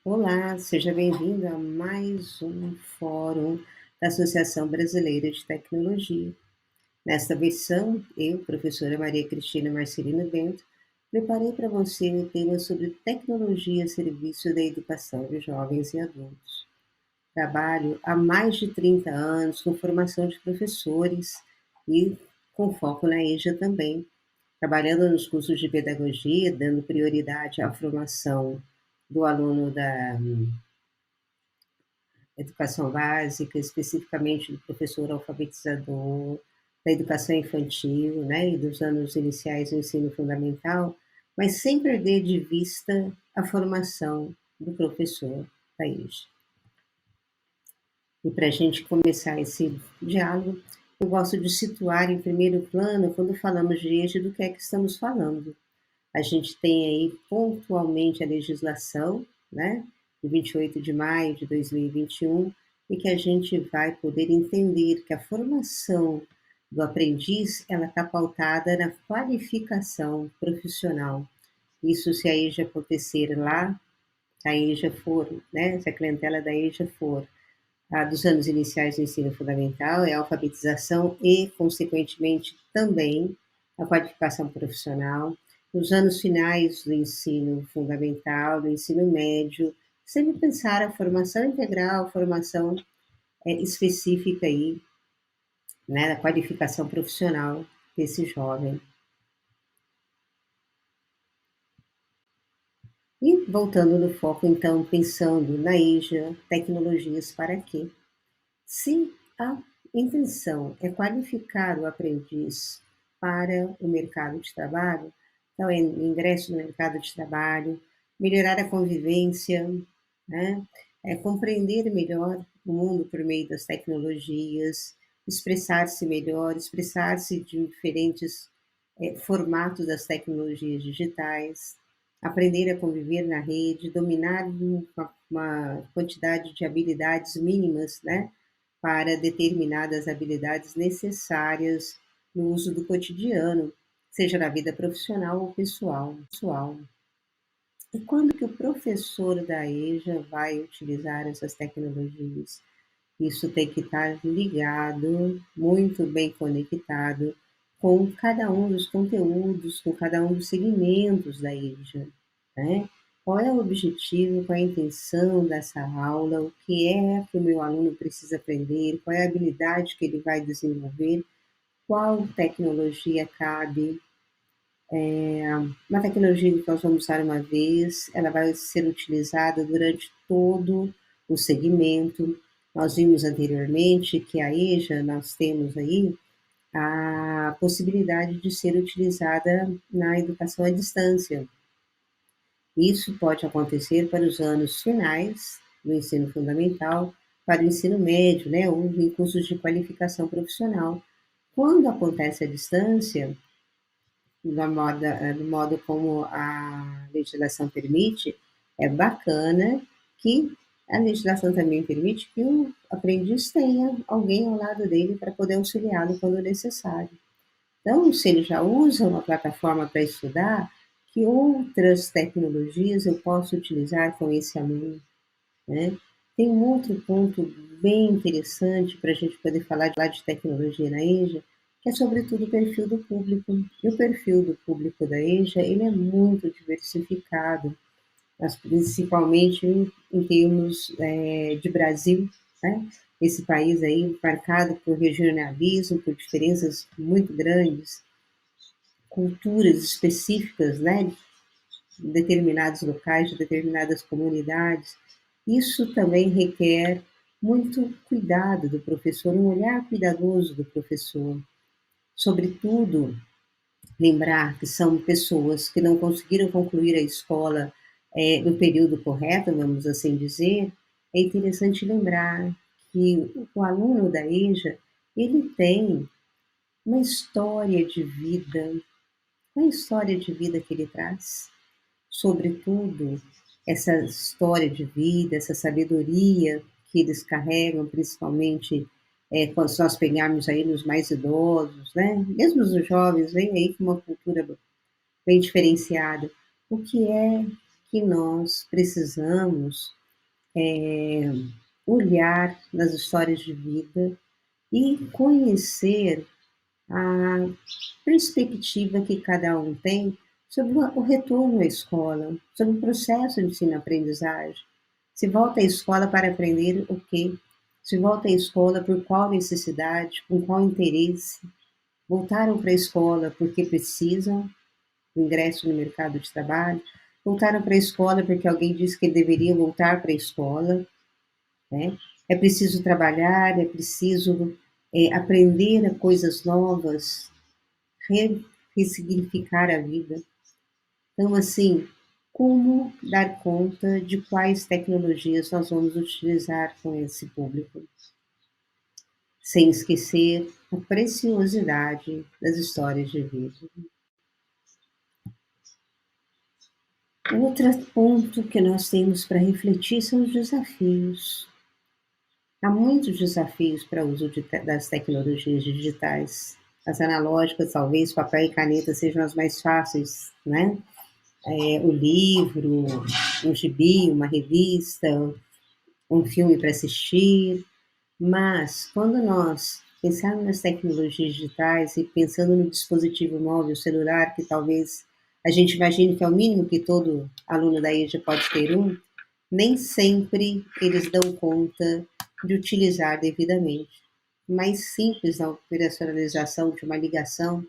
Olá, seja bem-vindo a mais um fórum da Associação Brasileira de Tecnologia. Nesta versão, eu, professora Maria Cristina Marcelino Bento, preparei para você o tema sobre tecnologia a serviço da educação de jovens e adultos. Trabalho há mais de 30 anos com formação de professores e com foco na EJA também, trabalhando nos cursos de pedagogia, dando prioridade à formação do aluno da educação básica, especificamente do professor alfabetizador, da educação infantil, né, e dos anos iniciais do ensino fundamental, mas sem perder de vista a formação do professor da EJA. E para a gente começar esse diálogo, eu gosto de situar em primeiro plano, quando falamos de EJA, do que é que estamos falando. A gente tem aí pontualmente a legislação, né, de 28 de maio de 2021, e que a gente vai poder entender que a formação do aprendiz, ela está pautada na qualificação profissional. Isso se a EJA acontecer lá, se a EJA for, né, se a clientela da EJA for a dos anos iniciais do ensino fundamental, é a alfabetização e, consequentemente, também a qualificação profissional. Nos anos finais do ensino fundamental, do ensino médio, sempre pensar a formação integral, formação específica aí, né, da qualificação profissional desse jovem. E voltando no foco, então, pensando na EJA, tecnologias para quê? Se a intenção é qualificar o aprendiz para o mercado de trabalho, então é ingresso no mercado de trabalho, melhorar a convivência, né? Compreender melhor o mundo por meio das tecnologias, expressar-se melhor, expressar-se de diferentes formatos das tecnologias digitais, aprender a conviver na rede, dominar uma quantidade de habilidades mínimas, né? Para determinadas habilidades necessárias no uso do cotidiano, seja na vida profissional ou pessoal. E quando que o professor da EJA vai utilizar essas tecnologias? Isso tem que estar ligado, muito bem conectado com cada um dos conteúdos, com cada um dos segmentos da EJA, né? Qual é o objetivo, qual é a intenção dessa aula, o que é que o meu aluno precisa aprender, qual é a habilidade que ele vai desenvolver, qual tecnologia cabe. Uma tecnologia que nós vamos usar uma vez, ela vai ser utilizada durante todo o segmento. Nós vimos anteriormente que a EJA, nós temos aí a possibilidade de ser utilizada na educação à distância. Isso pode acontecer para os anos finais do ensino fundamental, para o ensino médio, né, ou em cursos de qualificação profissional. Quando acontece à distância, do modo como a legislação permite, é bacana que a legislação também permite que o aprendiz tenha alguém ao lado dele para poder auxiliá-lo quando necessário. Então, se ele já usa uma plataforma para estudar, que outras tecnologias eu posso utilizar com esse aluno, né? Tem um outro ponto bem interessante para a gente poder falar de tecnologia na EJA, que é sobretudo o perfil do público. E o perfil do público da EJA, ele é muito diversificado, mas principalmente em termos de Brasil, né? Esse país aí marcado por regionalismo, por diferenças muito grandes, culturas específicas, né, de determinados locais, de determinadas comunidades. Isso também requer muito cuidado do professor, um olhar cuidadoso do professor. Sobretudo, lembrar que são pessoas que não conseguiram concluir a escola no período correto, vamos assim dizer. É interessante lembrar que o aluno da EJA, ele tem uma história de vida, uma história de vida que ele traz, sobretudo essa história de vida, essa sabedoria que eles carregam, principalmente quando nós pegarmos aí nos mais idosos, né? Mesmo os jovens, vem aí com uma cultura bem diferenciada. O que é que nós precisamos olhar nas histórias de vida e conhecer a perspectiva que cada um tem sobre o retorno à escola, sobre o processo de ensino-aprendizagem. Se volta à escola para aprender o quê? Se volta à escola por qual necessidade, com qual interesse? Voltaram para a escola porque precisam do ingresso no mercado de trabalho? Voltaram para a escola porque alguém disse que deveria voltar para a escola, né? É preciso trabalhar, é preciso aprender a coisas novas, ressignificar a vida. Então, assim, como dar conta de quais tecnologias nós vamos utilizar com esse público, sem esquecer a preciosidade das histórias de vida. Outro ponto que nós temos para refletir são os desafios. Há muitos desafios para o uso das tecnologias digitais. As analógicas, talvez papel e caneta sejam as mais fáceis, né? O livro, um gibi, uma revista, um filme para assistir, mas quando nós pensarmos nas tecnologias digitais e pensando no dispositivo móvel, celular, que talvez a gente imagine que é o mínimo que todo aluno da EJA pode ter um, nem sempre eles dão conta de utilizar devidamente. O mais simples na operacionalização de uma ligação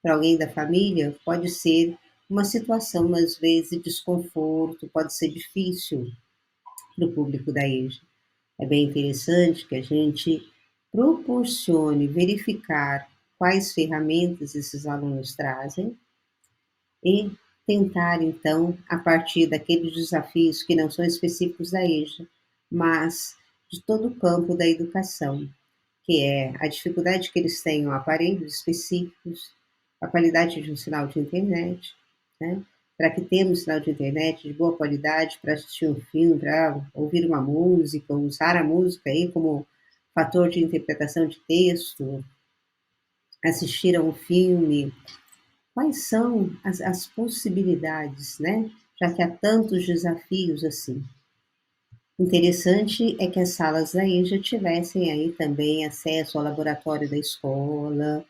para alguém da família pode ser uma situação, às vezes, de desconforto, pode ser difícil para o público da EJA. É bem interessante que a gente proporcione verificar quais ferramentas esses alunos trazem e tentar, então, a partir daqueles desafios que não são específicos da EJA, mas de todo o campo da educação, que é a dificuldade que eles tenham aparelhos específicos, a qualidade de um sinal de internet, né? Para que tenhamos sinal de internet de boa qualidade para assistir um filme, para ouvir uma música, usar a música aí como fator de interpretação de texto, assistir a um filme. Quais são as possibilidades, né? Já que há tantos desafios assim. Interessante é que as salas da EJA tivessem aí também acesso ao laboratório da escola,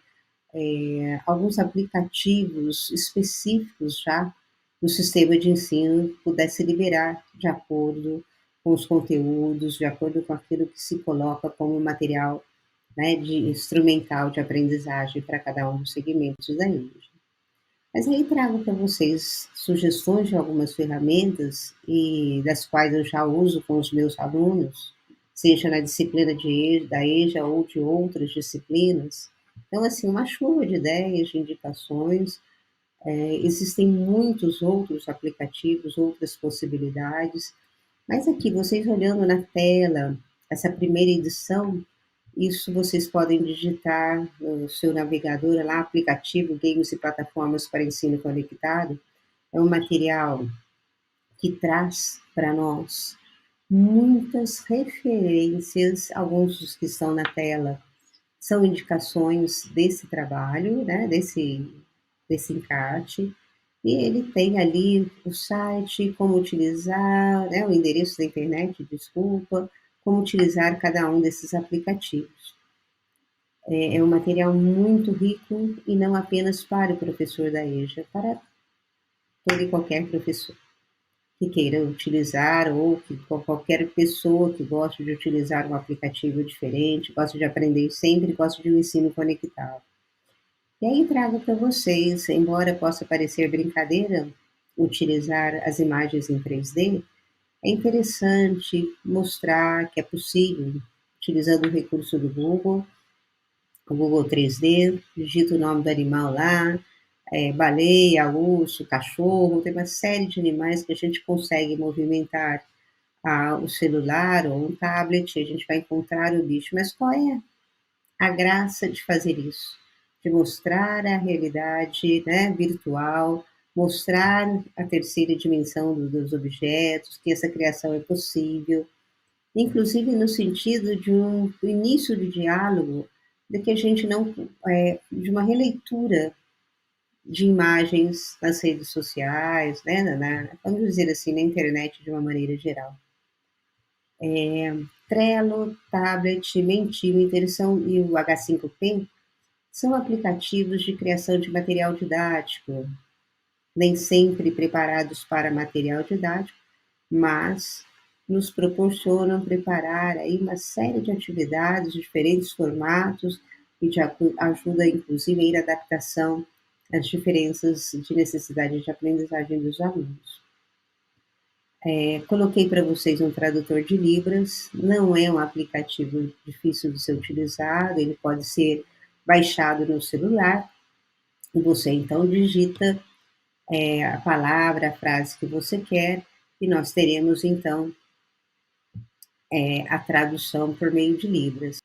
alguns aplicativos específicos já do sistema de ensino pudesse liberar de acordo com os conteúdos, de acordo com aquilo que se coloca como material, né, de instrumental de aprendizagem para cada um dos segmentos da EJA. Mas aí trago para vocês sugestões de algumas ferramentas e das quais eu já uso com os meus alunos, seja na disciplina da EJA ou de outras disciplinas. Então, assim, uma chuva de ideias, de indicações. Existem muitos outros aplicativos, outras possibilidades. Mas aqui, vocês olhando na tela, essa primeira edição, isso vocês podem digitar no seu navegador lá, aplicativo, games e plataformas para ensino conectado. É um material que traz para nós muitas referências, alguns dos que estão na tela são indicações desse trabalho, né, desse encarte, e ele tem ali o site, como utilizar, né, o endereço da internet, desculpa, como utilizar cada um desses aplicativos. É um material muito rico e não apenas para o professor da EJA, para todo e qualquer professor que queira utilizar ou que qualquer pessoa que goste de utilizar um aplicativo diferente, gosta de aprender sempre, gosta de um ensino conectado. E aí trago para vocês, embora possa parecer brincadeira utilizar as imagens em 3D, é interessante mostrar que é possível, utilizando o recurso do Google, o Google 3D, digita o nome do animal lá, baleia, urso, cachorro, tem uma série de animais que a gente consegue movimentar o celular ou um tablet, a gente vai encontrar o bicho. Mas qual é a graça de fazer isso? De mostrar a realidade, né, virtual, mostrar a terceira dimensão dos objetos, que essa criação é possível, inclusive no sentido de um início de diálogo, de que a gente não, de uma releitura de imagens nas redes sociais, né, vamos dizer assim, na internet de uma maneira geral. Trello, Tablet, Mentimeter e o H5P são aplicativos de criação de material didático, nem sempre preparados para material didático, mas nos proporcionam preparar aí uma série de atividades, de diferentes formatos e de ajuda inclusive a ir adaptação às diferenças de necessidade de aprendizagem dos alunos. Coloquei para vocês um tradutor de Libras, não é um aplicativo difícil de ser utilizado, ele pode ser baixado no celular, e você então digita a palavra, a frase que você quer, e nós teremos então a tradução por meio de Libras.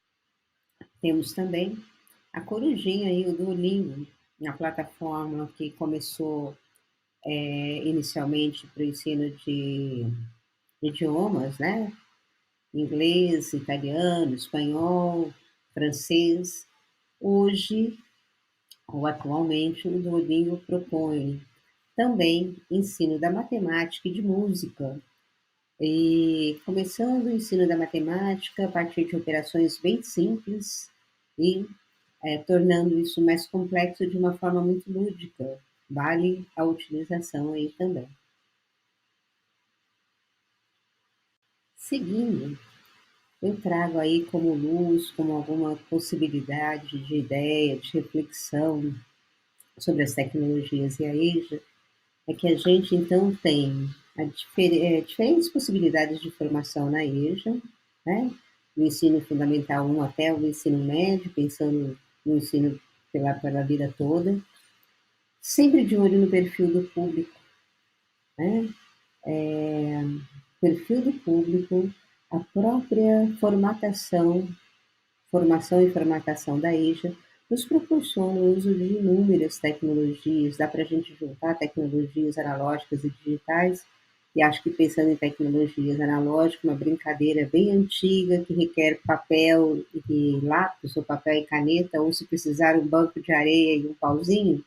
Temos também a Corujinha e o Duolingo, na plataforma que começou inicialmente para o ensino de idiomas, né? Inglês, italiano, espanhol, francês. Hoje, ou atualmente, o Duolingo propõe também ensino da matemática e de música. E começando o ensino da matemática a partir de operações bem simples e tornando isso mais complexo de uma forma muito lúdica. Vale a utilização aí também. Seguindo, eu trago aí como luz, como alguma possibilidade de ideia, de reflexão sobre as tecnologias e a EJA, é que a gente então tem diferentes possibilidades de formação na EJA, né? Do ensino fundamental 1 até o ensino médio, pensando no ensino pela vida toda, sempre de olho no perfil do público, né? Perfil do público, a própria formação e formatação da EJA, nos proporciona o uso de inúmeras tecnologias, dá para a gente juntar tecnologias analógicas e digitais, e acho que pensando em tecnologias analógicas, uma brincadeira bem antiga que requer papel e lápis, ou papel e caneta, ou se precisar um banco de areia e um pauzinho,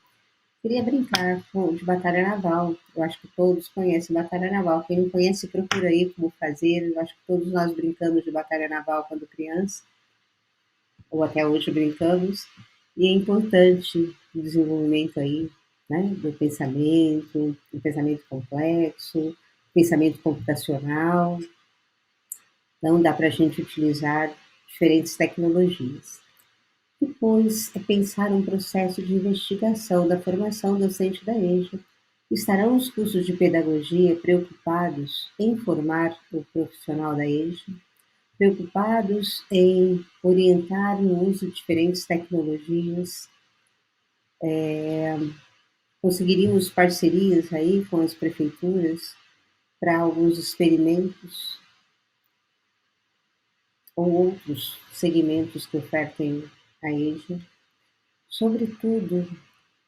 queria brincar de batalha naval. Eu acho que todos conhecem batalha naval. Quem não conhece, procura aí como fazer. Eu acho que todos nós brincamos de batalha naval quando criança, ou até hoje brincamos. E é importante o desenvolvimento aí, né, do pensamento complexo, pensamento computacional. Então, dá para a gente utilizar diferentes tecnologias. Depois, é pensar um processo de investigação da formação docente da EJA. Estarão os cursos de pedagogia preocupados em formar o profissional da EJA, preocupados em orientar no uso de diferentes tecnologias? Conseguiríamos parcerias aí com as prefeituras para alguns experimentos ou outros segmentos que ofertem a EJA? Sobretudo,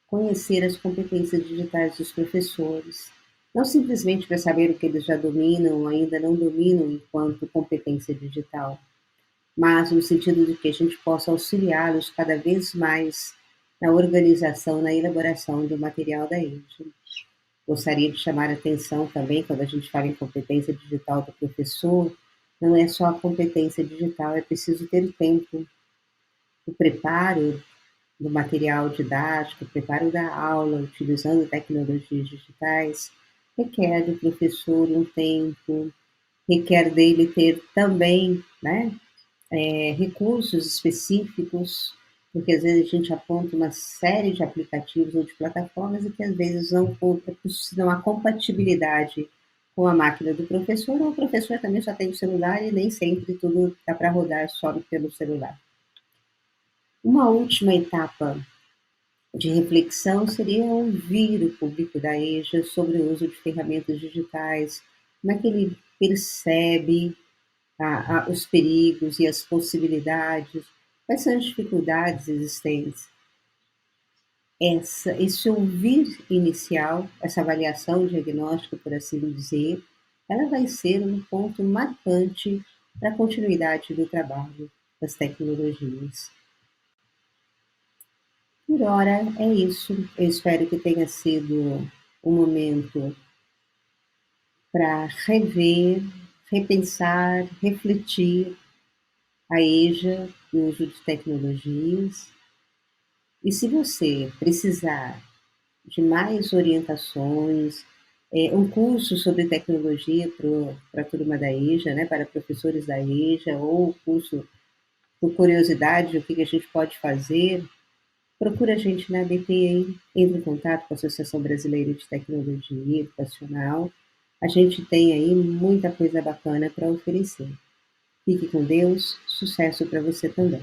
conhecer as competências digitais dos professores, não simplesmente para saber o que eles já dominam ou ainda não dominam enquanto competência digital, mas no sentido de que a gente possa auxiliá-los cada vez mais na organização, na elaboração do material da EJA. Gostaria de chamar a atenção também, quando a gente fala em competência digital do professor, não é só a competência digital, é preciso ter tempo. O preparo do material didático, o preparo da aula, utilizando tecnologias digitais, requer do professor um tempo, requer dele ter também, né, recursos específicos, porque às vezes a gente aponta uma série de aplicativos ou de plataformas e que às vezes não há compatibilidade com a máquina do professor, ou o professor também só tem o celular e nem sempre tudo dá para rodar só pelo celular. Uma última etapa de reflexão seria ouvir o público da EJA sobre o uso de ferramentas digitais, como é que ele percebe os perigos e as possibilidades, quais são as dificuldades existentes. Esse ouvir inicial, essa avaliação diagnóstica, por assim dizer, ela vai ser um ponto marcante para a continuidade do trabalho das tecnologias. Por hora é isso. Eu espero que tenha sido um momento para rever, repensar, refletir a EJA, o uso de tecnologias. E se você precisar de mais orientações, um curso sobre tecnologia para a turma da EJA, né, para professores da EJA, ou curso por curiosidade, o que que a gente pode fazer, procura a gente na ABTI, entre em contato com a Associação Brasileira de Tecnologia Educacional. A gente tem aí muita coisa bacana para oferecer. Fique com Deus, sucesso para você também.